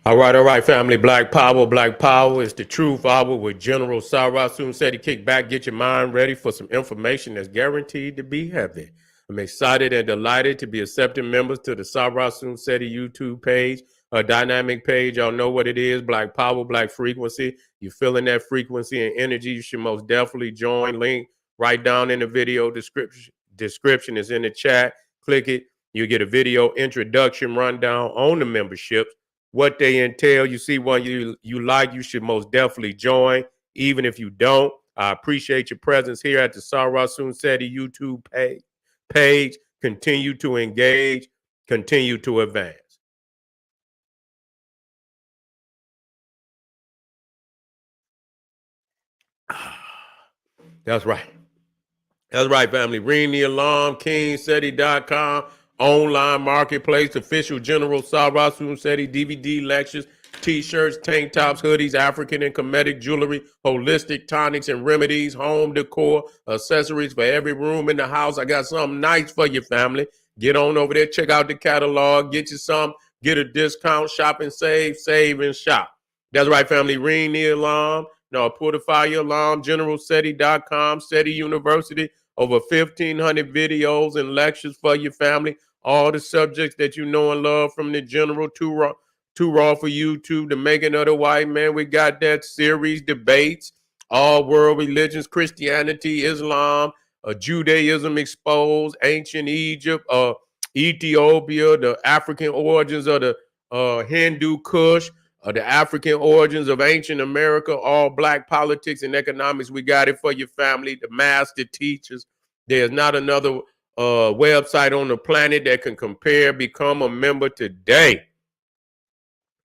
All right, family. Black Power, Black Power. It's the Truth Hour with General Sarah. Soon said he kick back, get your mind ready for some information that's guaranteed to be heavy. I'm excited and delighted to be accepting members to the Sarah Soon Seti YouTube page, a dynamic page. Y'all know what it is. Black Power, Black Frequency. You feeling that frequency and energy, you should most definitely join. Link right down in the video description. Description is in the chat. Click it. You get a video introduction rundown on the memberships, what they entail. You see one you like, you should most definitely join. Even if you don't, I appreciate your presence here at the Sarah Soon Seti YouTube page. Continue to engage, continue to advance. That's right. That's right, family. Ring the alarm, KingSeti.com, online marketplace, official General Sarah Soon Seti DVD lectures, t-shirts, tank tops, hoodies, African and Kemetic jewelry, holistic tonics and remedies, home decor, accessories for every room in the house. I got something nice for your family. Get on over there, check out the catalog, get you some, get a discount, shop and save and shop. That's right, family. Ring the alarm. No, put a fire alarm, generalseti.com, SETI University. Over 1,500 videos and lectures for your family. All the subjects that you know and love, from the general too raw for YouTube, the making of the white man. We got that series, debates, all world religions, Christianity, Islam, Judaism exposed, ancient Egypt, Ethiopia, the African origins of the Hindu Kush, the African origins of ancient America, all black politics and economics. We got it for your family, the master teachers. There's not another website on the planet that can compare. Become a member today.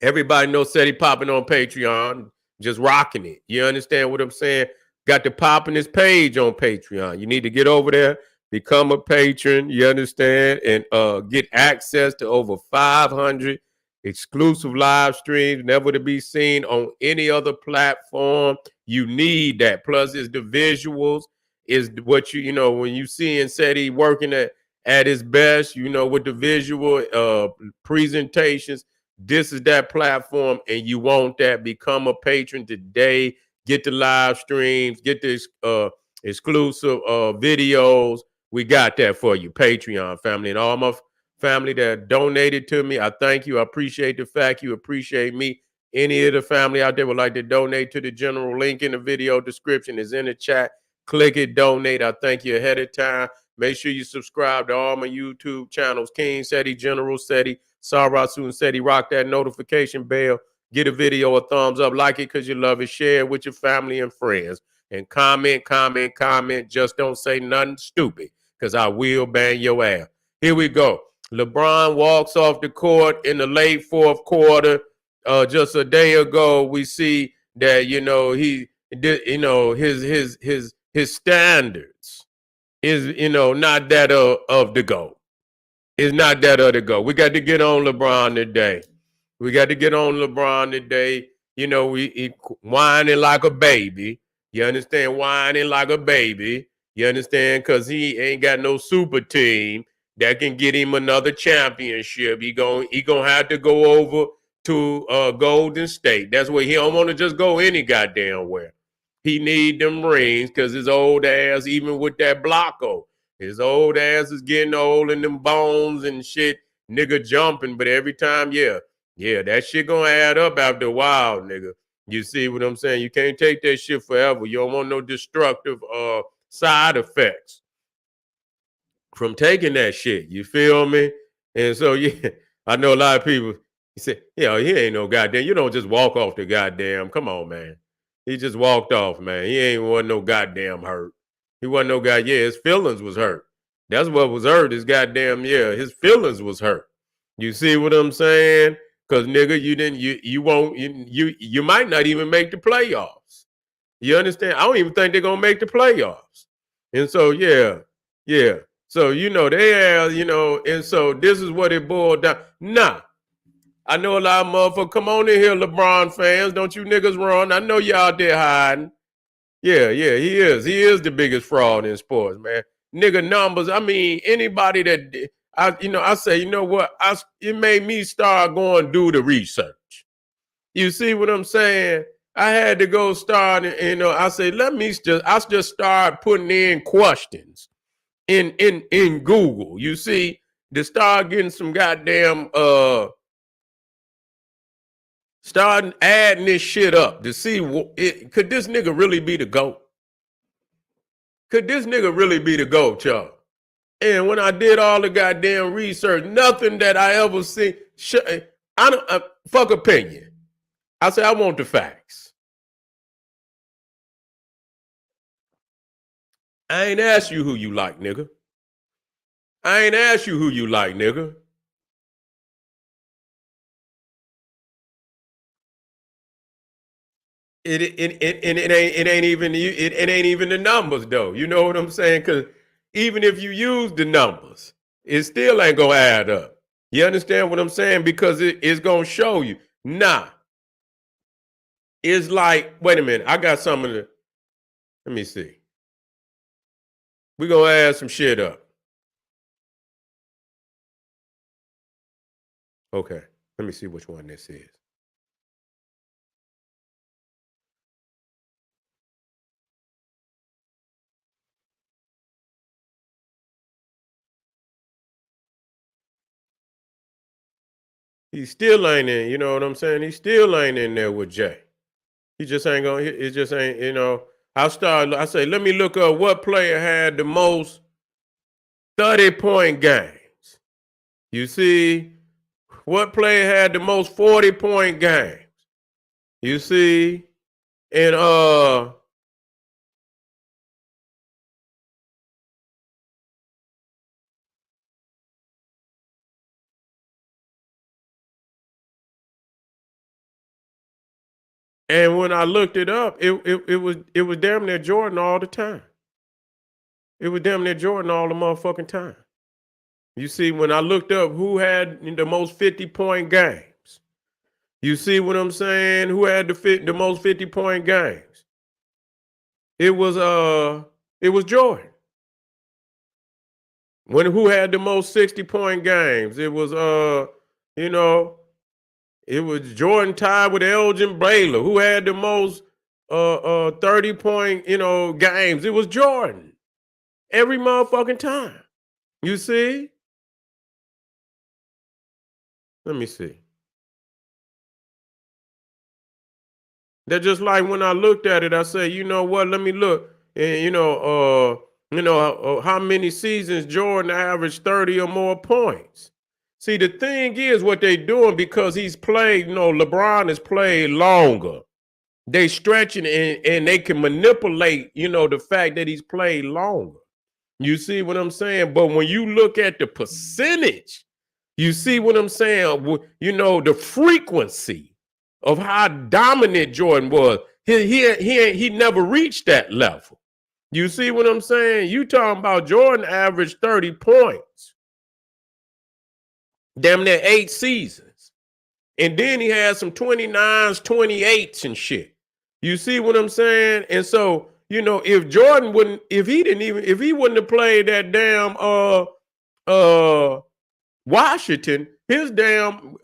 Everybody knows SETI popping on Patreon, just rocking it. You understand what I'm saying? Got the popping his page on Patreon. You need to get over there, become a patron, you understand, and get access to over 500 exclusive live streams, never to be seen on any other platform. You need that. Plus, it's the visuals, is what you know when you see SETI working at his best. You know, with the visual presentations. This is that platform, and you want that. Become a patron today. Get the live streams. Get this exclusive videos. We got that for you, Patreon family, and all my family that donated to me. I thank you. I appreciate the fact you appreciate me. Any of the family out there would like to donate to the general, link in the video description is in the chat. Click it, donate. I thank you ahead of time. Make sure you subscribe to all my YouTube channels, King Seti, General Seti, Sarah Soon Seti. Rock that notification bell. Get a video a thumbs up. Like it because you love it. Share it with your family and friends. And comment. Just don't say nothing stupid, because I will bang your ass. Here we go. LeBron walks off the court in the late fourth quarter. Just a day ago, we see that his standards is not that of the GOAT. It's not that of the GOAT. We got to get on LeBron today. We got to get on LeBron today. He whining like a baby. You understand? Whining like a baby. You understand? Because he ain't got no super team that can get him another championship. He gonna have to go over to Golden State. That's where he don't want to just go any goddamn where. He need them rings because his old ass, even with that Blocko, his old ass is getting old and them bones and shit, nigga jumping. But every time, yeah, that shit gonna add up after a while, nigga. You see what I'm saying? You can't take that shit forever. You don't want no destructive side effects from taking that shit. You feel me? And so, yeah, I know a lot of people say, he ain't no goddamn. You don't just walk off the goddamn. Come on, man. He just walked off, man. He ain't wasn't no goddamn hurt. He wasn't no guy. Yeah, his feelings was hurt. That's what was hurt. His goddamn, his feelings was hurt. You see what I'm saying? Because nigga, you won't, you might not even make the playoffs. You understand? I don't even think they're gonna make the playoffs. And so, yeah. So, they have, and so this is what it boiled down. Nah, I know a lot of motherfuckers. Come on in here, LeBron fans. Don't you niggas run. I know y'all there hiding. Yeah, he is. He is the biggest fraud in sports, man. Nigga numbers. I mean, anybody that I say, you know what? It made me start going do the research. You see what I'm saying? I had to go start, I said, I just start putting in questions in Google. You see, to start getting some goddamn starting adding this shit up to see could this nigga really be the GOAT? Could this nigga really be the GOAT, y'all? And when I did all the goddamn research, nothing that I ever seen. I don't fuck opinion. I said I want the facts. I ain't asked you who you like, nigga. I ain't asked you who you like, nigga. It ain't even the numbers though. You know what I'm saying? Because even if you use the numbers, it still ain't gonna add up. You understand what I'm saying? Because it's gonna show you. Nah, it's like, wait a minute, I got something to. Let me see. We're gonna add some shit up. Okay, let me see which one this is. He still ain't in. You know what I'm saying? He still ain't in there with Jay. He just ain't gonna. It just ain't. I say, let me look up what player had the most 30-point games. You see, what player had the most 40-point games? You see, and when I looked it up, it was damn near Jordan all the time. It was damn near Jordan all the motherfucking time. You see, when I looked up who had the most 50-point games, you see what I'm saying? Who had the most 50-point games? It was Jordan. Who had the most 60-point games? It was it was Jordan tied with Elgin Baylor. Who had the most 30-point, games? It was Jordan. Every motherfucking time. You see? Let me see. They're just like when I looked at it, I said, you know what? Let me look. And how many seasons Jordan averaged 30 or more points. See, the thing is what they doing because he's played, LeBron has played longer. They stretching and they can manipulate, the fact that he's played longer. You see what I'm saying? But when you look at the percentage, you see what I'm saying? The frequency of how dominant Jordan was. He never reached that level. You see what I'm saying? You talking about Jordan averaged 30 points. Damn near 8 seasons. And then he had some 29s, 28s and shit. You see what I'm saying? And so, if Jordan if he wouldn't have played that damn Washington, his damn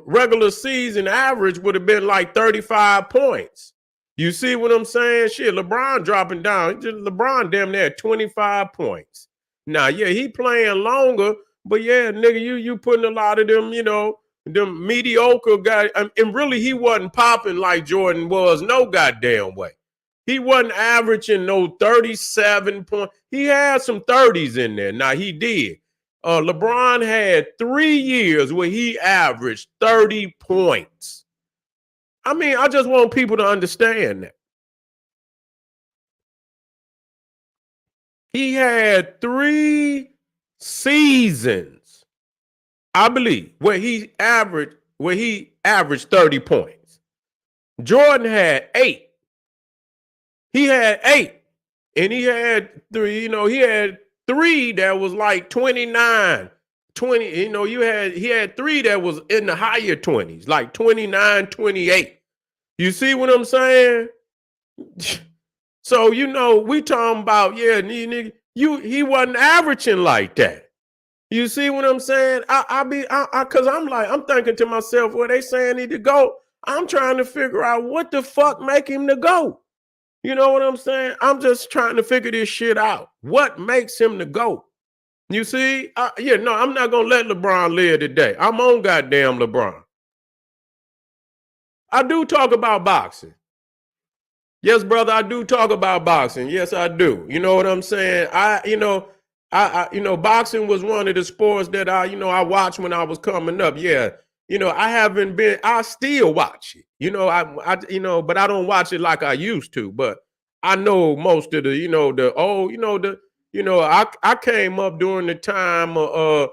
regular season average would have been like 35 points. You see what I'm saying? Shit, LeBron dropping down. LeBron damn near 25 points. Now, yeah, he playing longer, but yeah, nigga, you putting a lot of them, them mediocre guys. And really, he wasn't popping like Jordan was no goddamn way. He wasn't averaging no 37 points. He had some 30s in there. Now, he did. LeBron had 3 years where he averaged 30 points. I mean, I just want people to understand that. He had 3 seasons, I believe, where he averaged 30 points. Jordan had 8. He had 8. And he had 3, he had 3 that was like 29, 20, he had 3 that was in the higher 20s, like 29, 28. You see what I'm saying? So, we talking about, yeah, he wasn't averaging like that. You see what I'm saying? Cause I'm thinking to myself, well, they saying he to go. I'm trying to figure out what the fuck make him the GOAT. You know what I'm saying? I'm just trying to figure this shit out. What makes him the GOAT? You see? Yeah, no, I'm not going to let LeBron live today. I'm on goddamn LeBron. I do talk about boxing. Yes, brother, I do talk about boxing. Yes, I do. You know what I'm saying? Boxing was one of the sports that I watched when I was coming up. Yeah. I haven't been, I still watch it. But I don't watch it like I used to. But I know most of I came up during the time of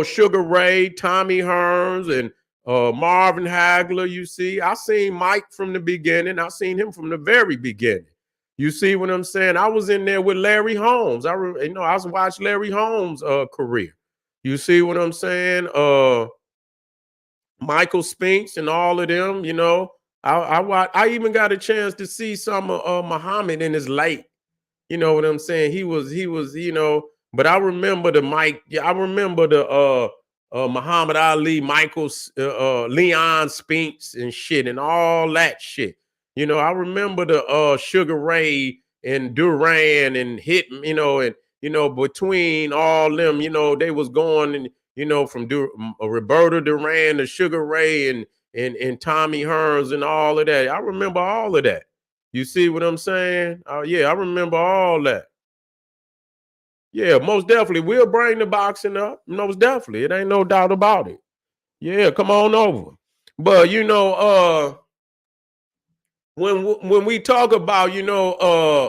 Sugar Ray, Tommy Hearns, and Marvin Hagler. You see, I seen Mike from the beginning. I seen him from the very beginning. You see what I'm saying? I was in there with Larry Holmes. I was watching Larry Holmes' career. You see what I'm saying? Michael Spinks and all of them. I even got a chance to see some of Muhammad in his late. You know what I'm saying? He was, but I remember the Mike. Yeah, I remember the Muhammad Ali, Leon Spinks and shit and all that shit. I remember the Sugar Ray and Duran and Hitman, between all them, they was going and, from Roberto Duran to Sugar Ray and Tommy Hearns and all of that. I remember all of that. You see what I'm saying? Yeah, I remember all that. Yeah, most definitely. We'll bring the boxing up. Most definitely. It ain't no doubt about it. Yeah, come on over. But when we talk about,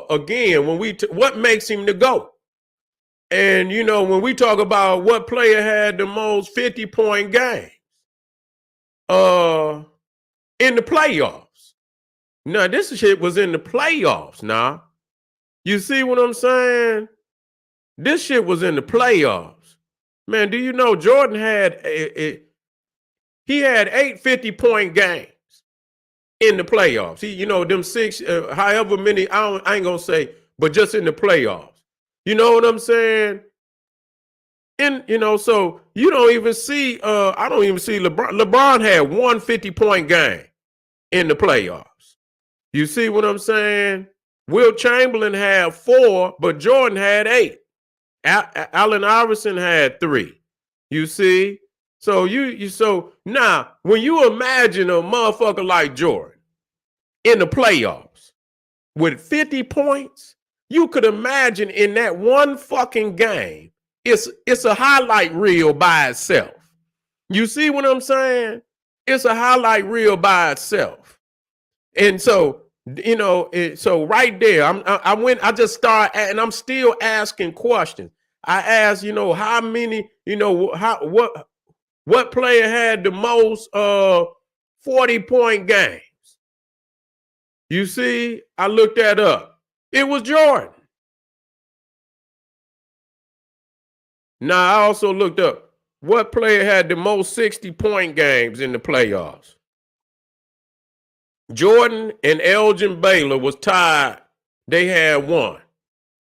again, what makes him the GOAT? And when we talk about what player had the most 50-point games in the playoffs. Now, this shit was in the playoffs now. You see what I'm saying? This shit was in the playoffs. Man, do you know Jordan had he had 8 50-point games in the playoffs. Them six, however many, I ain't gonna say, but just in the playoffs. You know what I'm saying? And so you don't even see, I don't even see LeBron. LeBron had 1 50-point game in the playoffs. You see what I'm saying? Will Chamberlain had 4, but Jordan had 8. Allen Iverson had 3. You see? So so now when you imagine a motherfucker like Jordan in the playoffs with 50 points, you could imagine in that one fucking game, it's a highlight reel by itself. You see what I'm saying? It's a highlight reel by itself. And so, so right there, I just start, and I'm still asking questions. I asked, how many, what player had the most 40-point games? You see, I looked that up. It was Jordan. Now, I also looked up what player had the most 60-point games in the playoffs. Jordan and Elgin Baylor was tied. They had 1.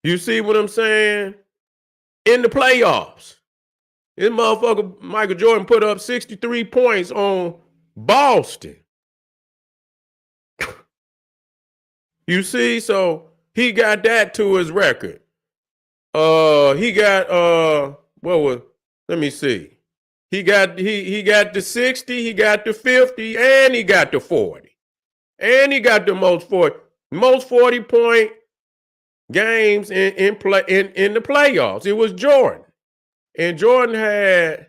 You see what I'm saying? In the playoffs. This motherfucker, Michael Jordan, put up 63 points on Boston. You see? So he got that to his record. He got let me see. He got the 60, he got the 50, and he got the 40. And he got the most 40-point games in the playoffs. It was Jordan. And Jordan had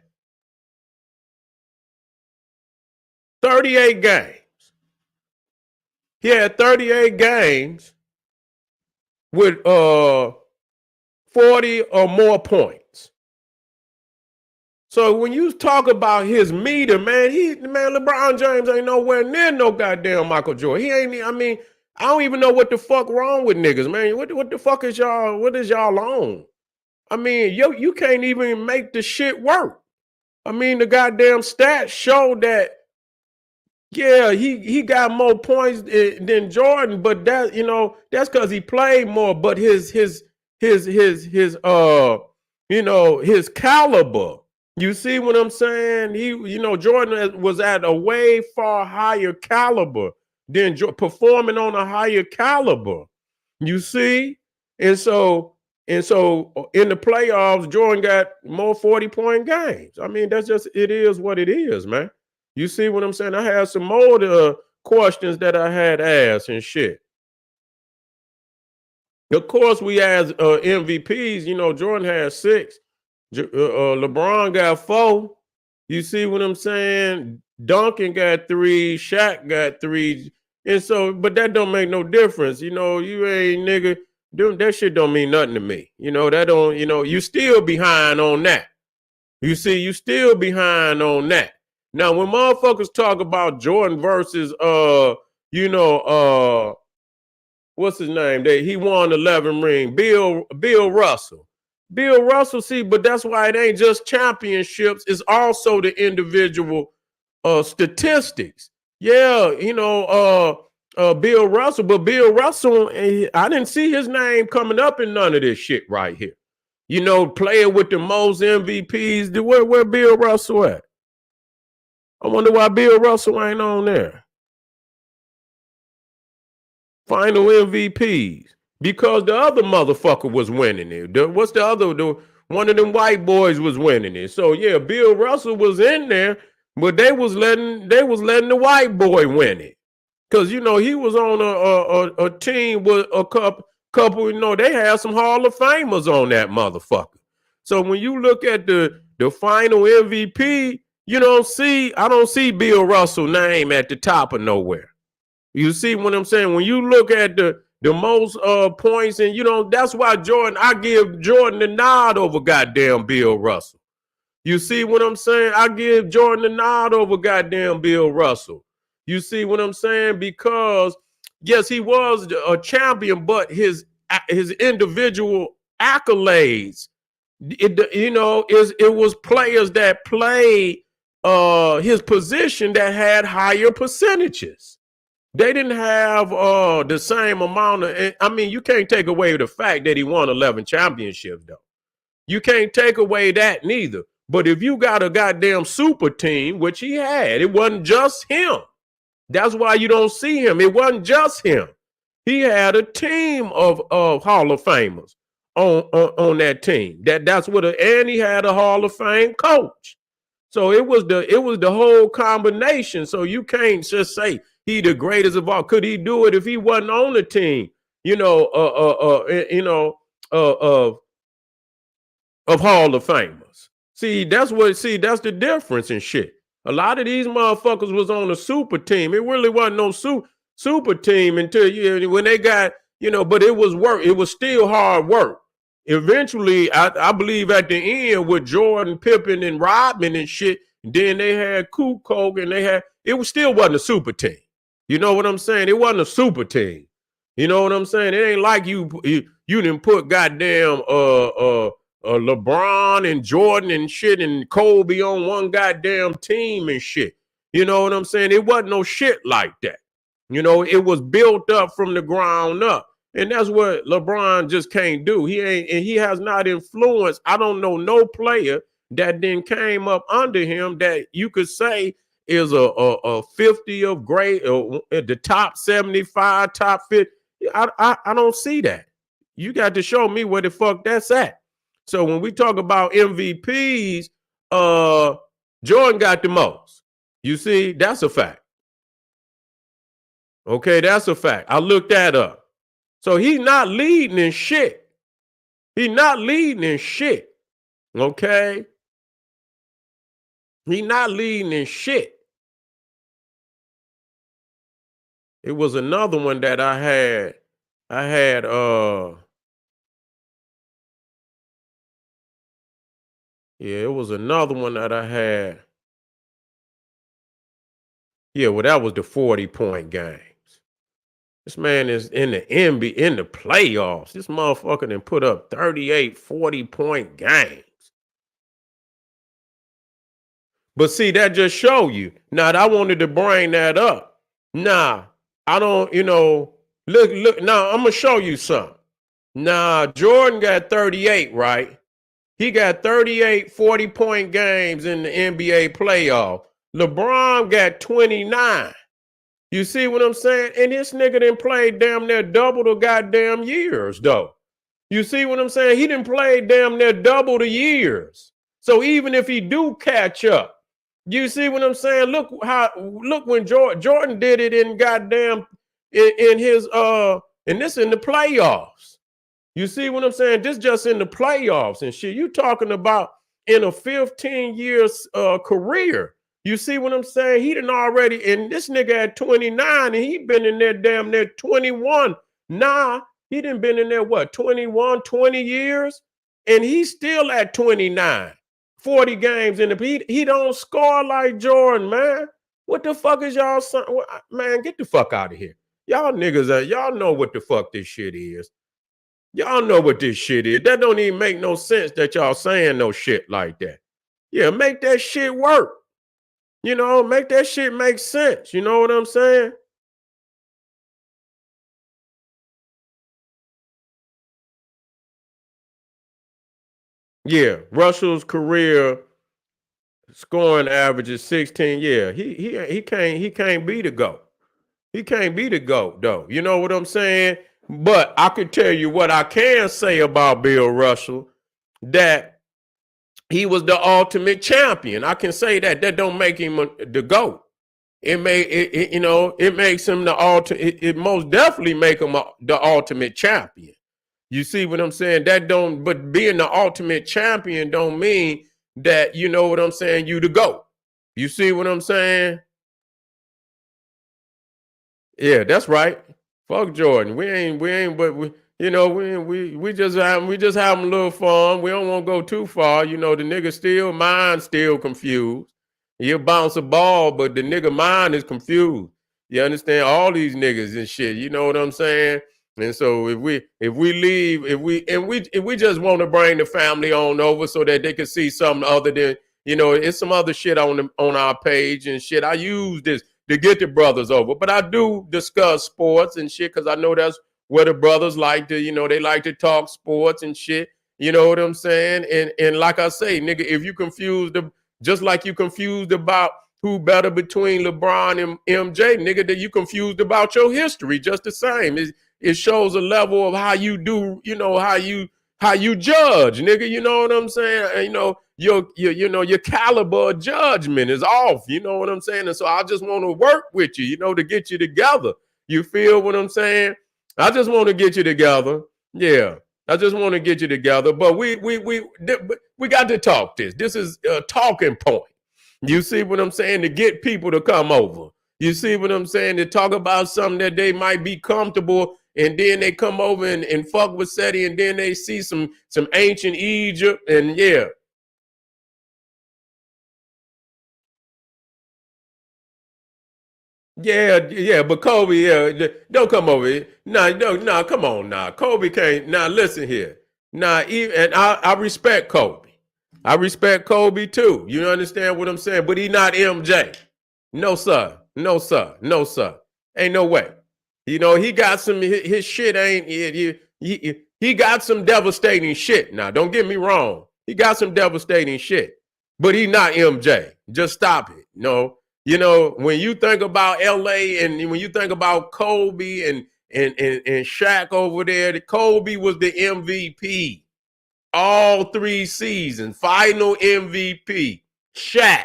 38 games. He had 38 games with 40 or more points. So when you talk about his meter, man, LeBron James ain't nowhere near no goddamn Michael Jordan. He ain't, I don't even know what the fuck wrong with niggas, man. What the fuck is y'all, what is y'all on? You can't even make the shit work. The goddamn stats show that, yeah, he got more points than Jordan, but that, that's because he played more, but his caliber, You see what I'm saying? Jordan was at a way far higher caliber than performing on a higher caliber. You see, and so in the playoffs, Jordan got more 40-point games. I mean, that's just it is what it is, man. You see what I'm saying? I had some more questions that I had asked and shit. Of course, we as MVPs, Jordan had 6. LeBron got 4. You see what I'm saying? Duncan got 3. Shaq got 3. And so, but that don't make no difference. You ain't nigga. That shit don't mean nothing to me. That don't, you still behind on that. You see, you still behind on that. Now, when motherfuckers talk about Jordan versus what's his name? He won 11 ring. Bill Russell. Bill Russell, see, but that's why it ain't just championships. It's also the individual statistics. Yeah, Bill Russell, but Bill Russell, I didn't see his name coming up in none of this shit right here. Player with the most MVPs. Where Bill Russell at? I wonder why Bill Russell ain't on there. Final MVPs. Because the other motherfucker was winning it. What's the other? One of them white boys was winning it. So yeah, Bill Russell was in there, but they was letting the white boy win it. Cause he was on a team with a couple, they had some Hall of Famers on that motherfucker. So when you look at the final MVP, I don't see Bill Russell name at the top of nowhere. You see what I'm saying? When you look at the most points, and that's why I give Jordan the nod over goddamn Bill Russell. You see what I'm saying? I give Jordan the nod over goddamn Bill Russell. You see what I'm saying? Because yes, he was a champion, but his individual accolades, it was players that played his position that had higher percentages. They didn't have the same amount of. I mean, you can't take away the fact that he won 11 championships, though. You can't take away that neither. But if you got a goddamn super team, which he had, it wasn't just him. That's why you don't see him. It wasn't just him. He had a team of Hall of Famers on that team. That's what, and he had a Hall of Fame coach. So it was the whole combination. So you can't just say he the greatest of all. Could he do it if he wasn't on the team? Of Hall of Famers. See, that's the difference and shit. A lot of these motherfuckers was on a super team. It really wasn't no super team until when they got, but it was work. It was still hard work. Eventually, I believe at the end with Jordan, Pippen, and Rodman and shit, then they had Kukoc and it still wasn't a super team. You know what I'm saying? It wasn't a super team. You know what I'm saying? It ain't like you didn't put goddamn LeBron and Jordan and shit and Kobe on one goddamn team and shit. You know what I'm saying? It wasn't no shit like that. It was built up from the ground up. And that's what LeBron just can't do. He has not influenced. I don't know no player that then came up under him that you could say is a 50 of great, the top 75, top 50. I don't see that. You got to show me where the fuck that's at. So when we talk about MVPs, Jordan got the most. You see, that's a fact. Okay, that's a fact. I looked that up. So he's not leading in shit. He's not leading in shit. Okay? He's not leading in shit. It was another one that I had. Yeah, it was another one that I had. Yeah, well, that was the 40-point games. This man is in the NBA, in the playoffs. This motherfucker done put up 38, 40-point games. But see, that just show you. Now, I wanted to bring that up. Nah, I don't, look, now I'm going to show you something. Nah, Jordan got 38, right? He got 38 40-point games in the NBA playoff. LeBron got 29. You see what I'm saying? And this nigga done played damn near double the goddamn years, though. You see what I'm saying? He done played damn near double the years. So even if he do catch up, you see what I'm saying? Look when Jordan did it in goddamn in his and this in the playoffs. You see what I'm saying? This just in the playoffs and shit. You talking about in a 15 years career. You see what I'm saying? He done already, and this nigga at 29, and he been in there damn near 21. Nah, he done been in there, what, 21, 20 years? And he's still at 29. 40 games in the, he don't score like Jordan, man. What the fuck is y'all saying? Man, get the fuck out of here. Y'all niggas, y'all know what the fuck this shit is. Y'all know what this shit is. That don't even make no sense that y'all saying no shit like that. Yeah, make that shit work. You know, make that shit make sense. You know what I'm saying? Yeah, Russell's career scoring average is 16. Yeah, he can't be the GOAT. He can't be the GOAT, though. You know what I'm saying? But I could tell you what I can say about Bill Russell, that he was the ultimate champion. I can say that. That don't make him the GOAT. It makes him the it most definitely make him the ultimate champion. You see what I'm saying? But being the ultimate champion don't mean that, you know what I'm saying, you the GOAT. You see what I'm saying? Yeah, that's right. Fuck Jordan. But we just having a little fun. We don't want to go too far. You know, the nigga mind still confused. He'll bounce a ball, but the nigga mind is confused. You understand? All these niggas and shit. You know what I'm saying? And so if we leave, if we just want to bring the family on over so that they can see something other than, it's some other shit on our page and shit. I use this to get the brothers over, but I do discuss sports and shit because I know that's where the brothers like to, they like to talk sports and shit. You know what I'm saying? And like I say, nigga, if you confused just like you confused about who better between LeBron and MJ, nigga, that you confused about your history just the same. It shows a level of how you do, how you judge, nigga. You know what I'm saying? Your caliber of judgment is off. You know what I'm saying? And so I just want to work with you, to get you together. You feel what I'm saying? I just want to get you together. Yeah. I just want to get you together, but we got to talk this. This is a talking point. You see what I'm saying? To get people to come over. You see what I'm saying? To talk about something that they might be comfortable, and then they come over and fuck with SETI, and then they see some ancient Egypt, and yeah. Yeah, but Kobe, yeah, don't come over here. Nah, come on now. Kobe can't. Now, listen here. Now, and I respect Kobe. I respect Kobe too. You understand what I'm saying? But he not MJ. No, sir. No, sir. No, sir. Ain't no way. He got his shit ain't, he got some devastating shit. Now, don't get me wrong. He got some devastating shit. But he not MJ. Just stop it. No. When you think about LA and when you think about Kobe and Shaq over there, Kobe was the MVP all 3 seasons, final MVP. Shaq,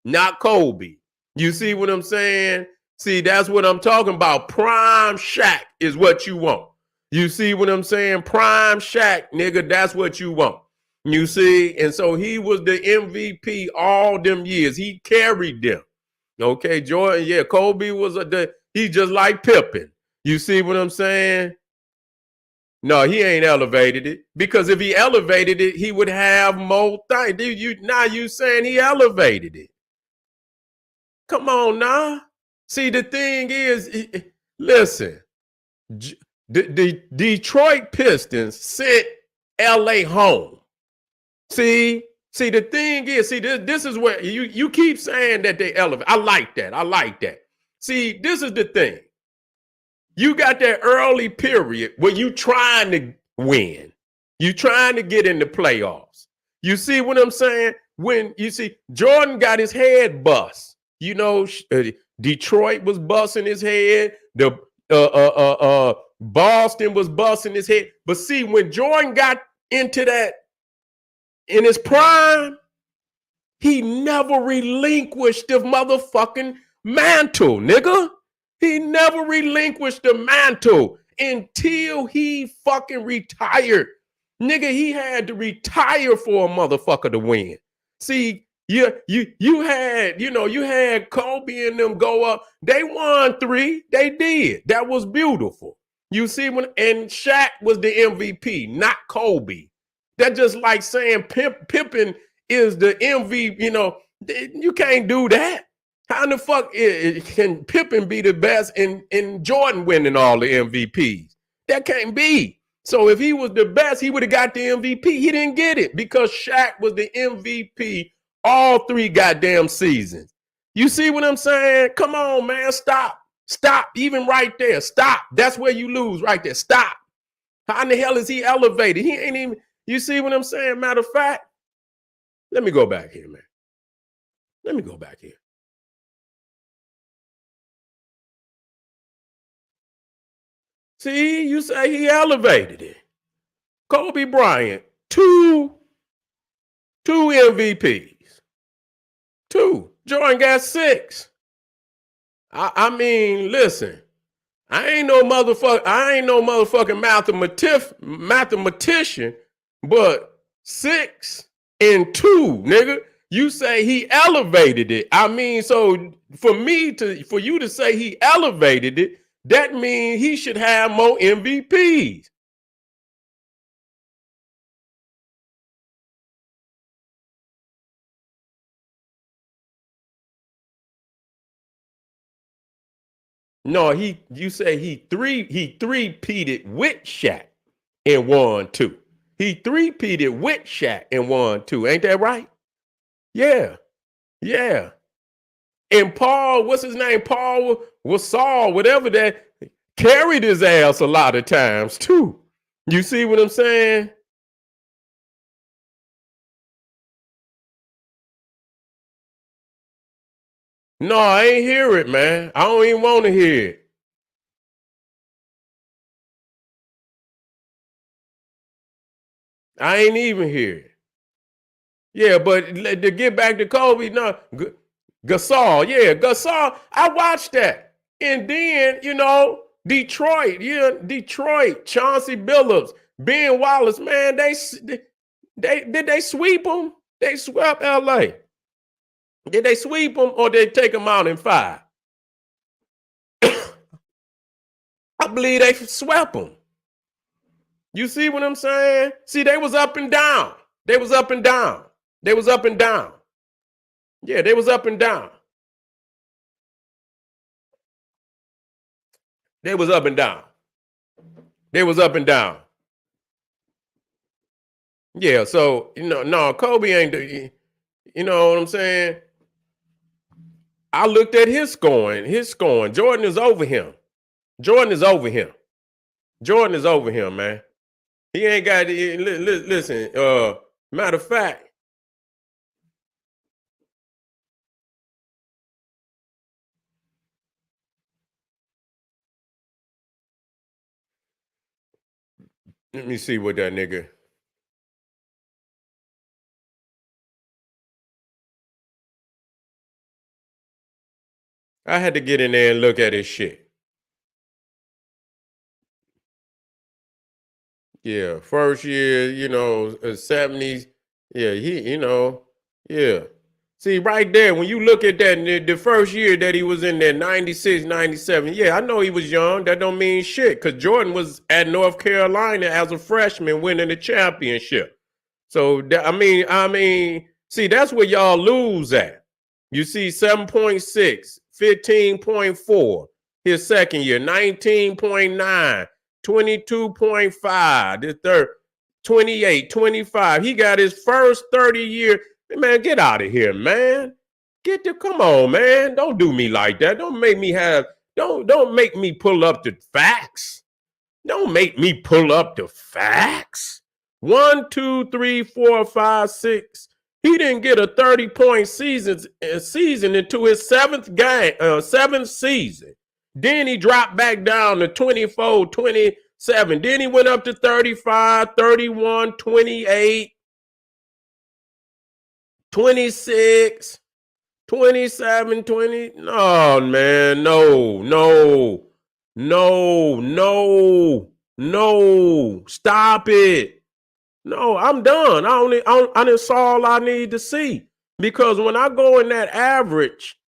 not Kobe. You see what I'm saying? See, that's what I'm talking about. Prime Shaq is what you want. You see what I'm saying? Prime Shaq, nigga, that's what you want. You see? And so he was the MVP all them years. He carried them. Okay, Jordan, yeah, Kobe was he just like Pippen. You see what I'm saying? No, he ain't elevated it, because if he elevated it, he would have more things. Now you saying he elevated it? Come on now. See, the thing is, listen, the Detroit Pistons sent LA home. See, the thing is, this is where you keep saying that they elevate. I like that. See, this is the thing. You got that early period where you trying to win. You trying to get in the playoffs. You see what I'm saying? When you see Jordan got his head bust, you know, Detroit was busting his head. The Boston was busting his head. But see, when Jordan got into that in his prime, he never relinquished the motherfucking mantle, nigga. He never relinquished the mantle until he fucking retired. Nigga, he had to retire for a motherfucker to win. See, you had, you had Kobe and them go up. They won 3. They did. That was beautiful. You see, and Shaq was the MVP, not Kobe. That's just like saying Pippen is the MVP. You can't do that. How in the fuck can Pippen be the best and Jordan winning all the MVPs? That can't be. So if he was the best, he would have got the MVP. He didn't get it because Shaq was the MVP all 3 goddamn seasons. You see what I'm saying? Come on, man. Stop. Even right there. Stop. That's where you lose right there. Stop. How in the hell is he elevated? He ain't even, you see what I'm saying? Matter of fact, let me go back here, man. Let me go back here. See, you say he elevated it. Kobe Bryant, 2 MVPs. 2. Jordan got 6. I mean, listen, I ain't no motherfucking mathematician, but 6 and 2, nigga. You say he elevated it. I mean, so for you to say he elevated it, that means he should have more MVPs. No, you say he three-peated with Shaq and won 2. He three-peated with Shaq and won 2. Ain't that right? Yeah. Yeah. And Paul, what's his name? Paul was Saul, whatever that, carried his ass a lot of times too. You see what I'm saying? No, I ain't hear it, man. I don't even want to hear it. I ain't even hear it. Yeah, but to get back to Kobe, no, Gasol, yeah, Gasol. I watched that, and then Detroit, Chauncey Billups, Ben Wallace, man, they did they sweep them? They swept L.A. Did they sweep them or did they take them out in 5? I believe they swept them. You see what I'm saying? See, they was up and down. They was up and down. They was up and down. Yeah, they was up and down. They was up and down. They was up and down. Yeah, so no, Kobe ain't the, you know what I'm saying? I looked at his scoring. Jordan is over him. Jordan is over him. Jordan is over him, man. He ain't got, listen, matter of fact, let me see what that nigga. I had to get in there and look at his shit. Yeah, first year, 70s. Yeah, yeah. See, right there, when you look at that, the first year that he was in there, 96, 97, yeah, I know he was young. That don't mean shit, because Jordan was at North Carolina as a freshman winning the championship. So, I mean, see, that's where y'all lose at. You see 7.6, 15.4 his second year, 19.9, 22.5, the third, 28, 25. He got his first 30 year. Man, get out of here, man. Come on, man. Don't do me like that. Don't make me pull up the facts. Don't make me pull up the facts. 1, 2, 3, 4, 5, 6. He didn't get a 30-point season into his seventh season. Then he dropped back down to 24, 27. Then he went up to 35, 31, 28, 26, 27, 20. No, man, no. Stop it. No, I'm done. I didn't saw all I need to see. Because when I go in that average,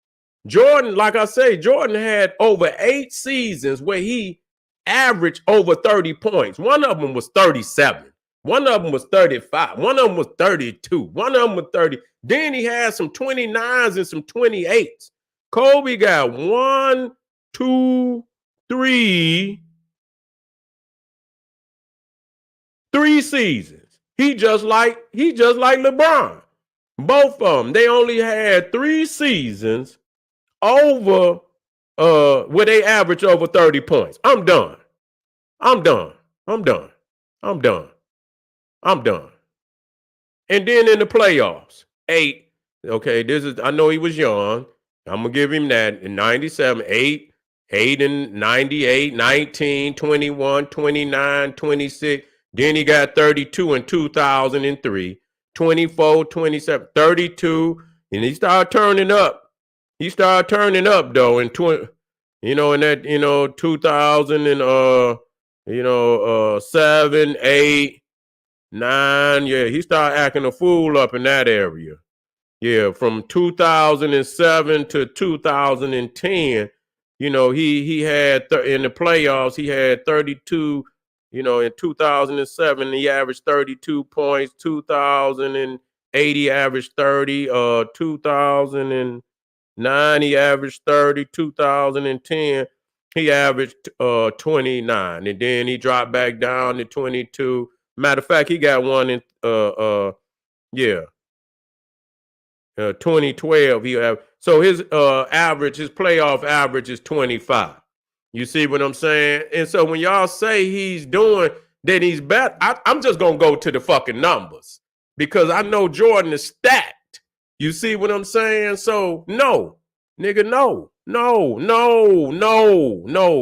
Jordan, like I say, Jordan had over 8 seasons where he averaged over 30 points. One of them was 37. One of them was 35. One of them was 32. One of them was 30. Then he had some 29s and some 28s. Kobe got 1, 2, 3 seasons. He just like LeBron. Both of them, they only had 3 seasons over where they average over 30 points. I'm done. And then in the playoffs, 8. Okay, I know he was young. I'm gonna give him that. In 97, 8 and 98, 19, 21, 29, 26. Then he got 32 in 2003, 24, 27, 32, and he started turning up. He started turning up though in 20, in that 2000 and 7, 8, 9. Yeah, he started acting a fool up in that area. Yeah, from 2007 to 2010, he had in the playoffs he had 32. In 2007 he averaged 32 points. 2008 he averaged 30. 2009 he averaged 30. 2010 he averaged 29, and then he dropped back down to 22. Matter of fact, he got one in 2012. So his playoff average is 25. You see what I'm saying? And so when y'all say he's doing that, he's better. I'm just gonna go to the fucking numbers because I know Jordan is stacked. You see what I'm saying? So no, nigga, no.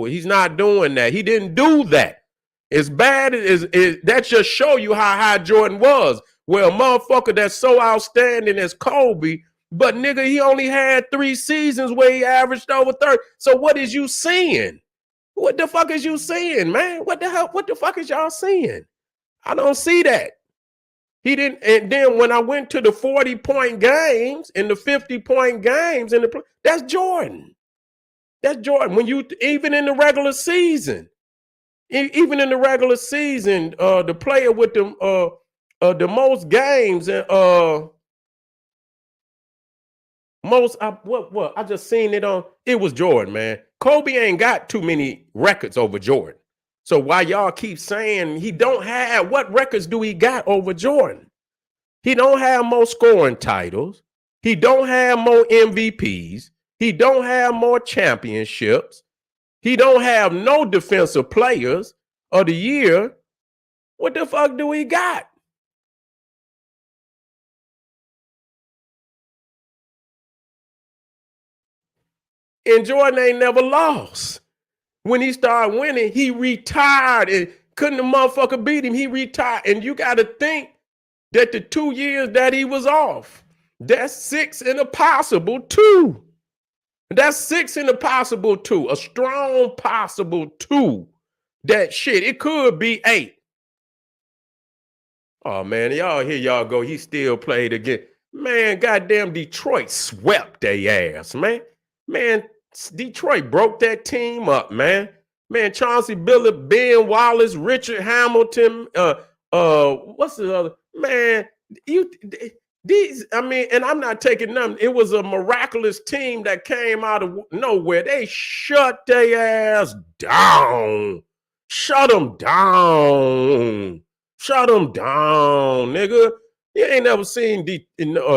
He's not doing that. He didn't do that. As bad as that just show you how high Jordan was. Well, motherfucker that's so outstanding as Kobe, but nigga, he only had 3 seasons where he averaged over 30. So what is you seeing? What the fuck is you seeing, man? What the hell? What the fuck is y'all seeing? I don't see that. He didn't. And then when I went to the 40-point games and the 50-point games, that's Jordan. That's Jordan. When you even in the regular season, the player with the most games and I just seen it on. It was Jordan, man. Kobe ain't got too many records over Jordan. So why y'all keep saying he don't have, what records do he got over Jordan? He don't have more scoring titles. He don't have more MVPs. He don't have more championships. He don't have no defensive players of the year. What the fuck do he got? And Jordan ain't never lost. When he started winning, he retired and couldn't the motherfucker beat him. He retired. And you got to think that the 2 years that he was off, that's 6 in a possible 2. That's 6 in a possible 2. A strong possible 2. That shit, it could be 8. Oh, man, here y'all go. He still played again. Man, goddamn Detroit swept their ass, man. Man, Detroit broke that team up, man. Man, Chauncey Billups, Ben Wallace, Richard Hamilton, what's the other? Man, and I'm not taking them. It was a miraculous team that came out of nowhere. They shut their ass down. Shut them down. Shut them down, nigga. You ain't never seen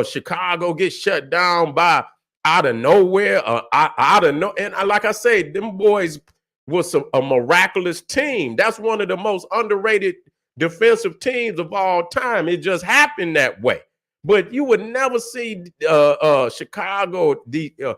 Chicago get shut down by out of nowhere, and like I say, them boys was a miraculous team. That's one of the most underrated defensive teams of all time. It just happened that way. But you would never see Chicago, the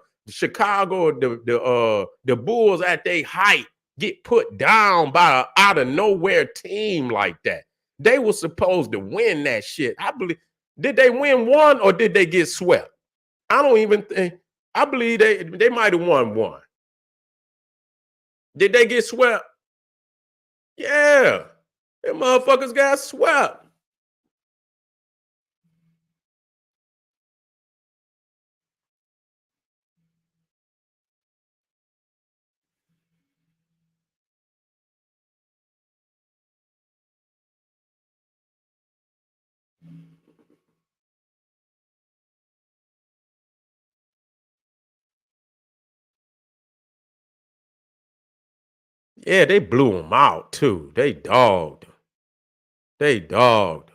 Bulls at their height get put down by an out of nowhere team like that. They were supposed to win that shit. I believe. Did they win one or did they get swept? I don't even think. I believe they might have won one. Did they get swept? Yeah. Them motherfuckers got swept. Yeah, they blew them out too. They dogged. They dogged.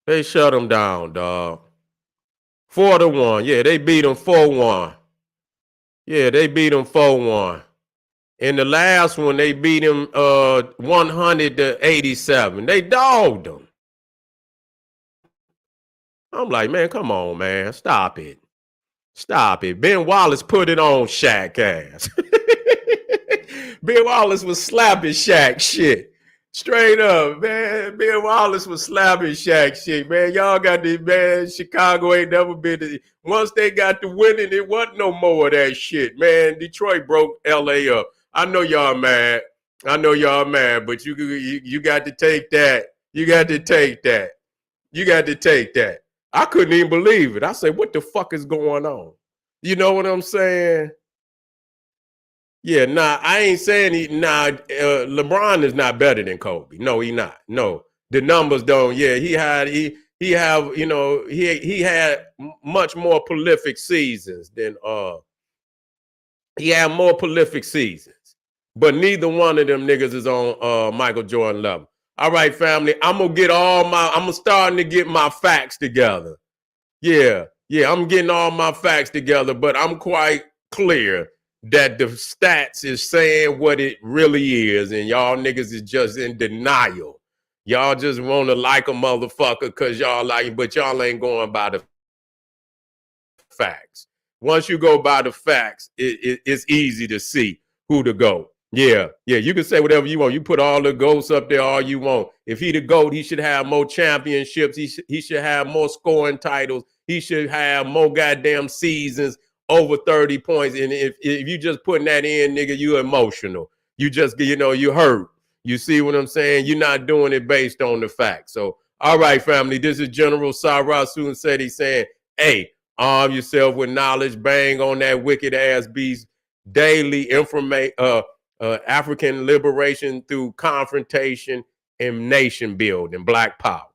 They shut them down, dog. 4-1. Yeah, they beat them 4-1. Yeah, they beat them 4-1. In the last one, they beat them 100-87. They dogged them. I'm like, man, come on, man. Stop it. Stop it. Ben Wallace put it on Shaq ass. Ben Wallace was slapping Shaq shit. Straight up, man. Ben Wallace was slapping Shaq shit, man. Y'all got the man. Chicago ain't never been to. Once they got the winning, it wasn't no more of that shit, man. Detroit broke LA up. I know y'all mad. I know y'all mad, but you got to take that. You got to take that. You got to take that. I couldn't even believe it. I said, what the fuck is going on? You know what I'm saying? Yeah, nah, I ain't saying LeBron is not better than Kobe. No, he not. No, the numbers don't. Yeah, he had much more prolific seasons than he had more prolific seasons. But neither one of them niggas is on Michael Jordan level. All right, family, I'm starting to get my facts together. Yeah, I'm getting all my facts together, but I'm quite clear that the stats is saying what it really is, and y'all niggas is just in denial. Y'all just want to like a motherfucker because y'all like it, but y'all ain't going by the facts. Once you go by the facts, it's easy to see who to go. Yeah, you can say whatever you want. You put all the GOATs up there all you want. If he the GOAT, he should have more championships. He should have more scoring titles. He should have more goddamn seasons over 30 points. And if you just putting that in, nigga, you emotional. You just, you hurt. You see what I'm saying? You're not doing it based on the facts. So, all right, family, this is General Sarah Soon said he's saying, hey, arm yourself with knowledge, bang on that wicked ass beast, daily information, African liberation through confrontation and nation building, Black Power.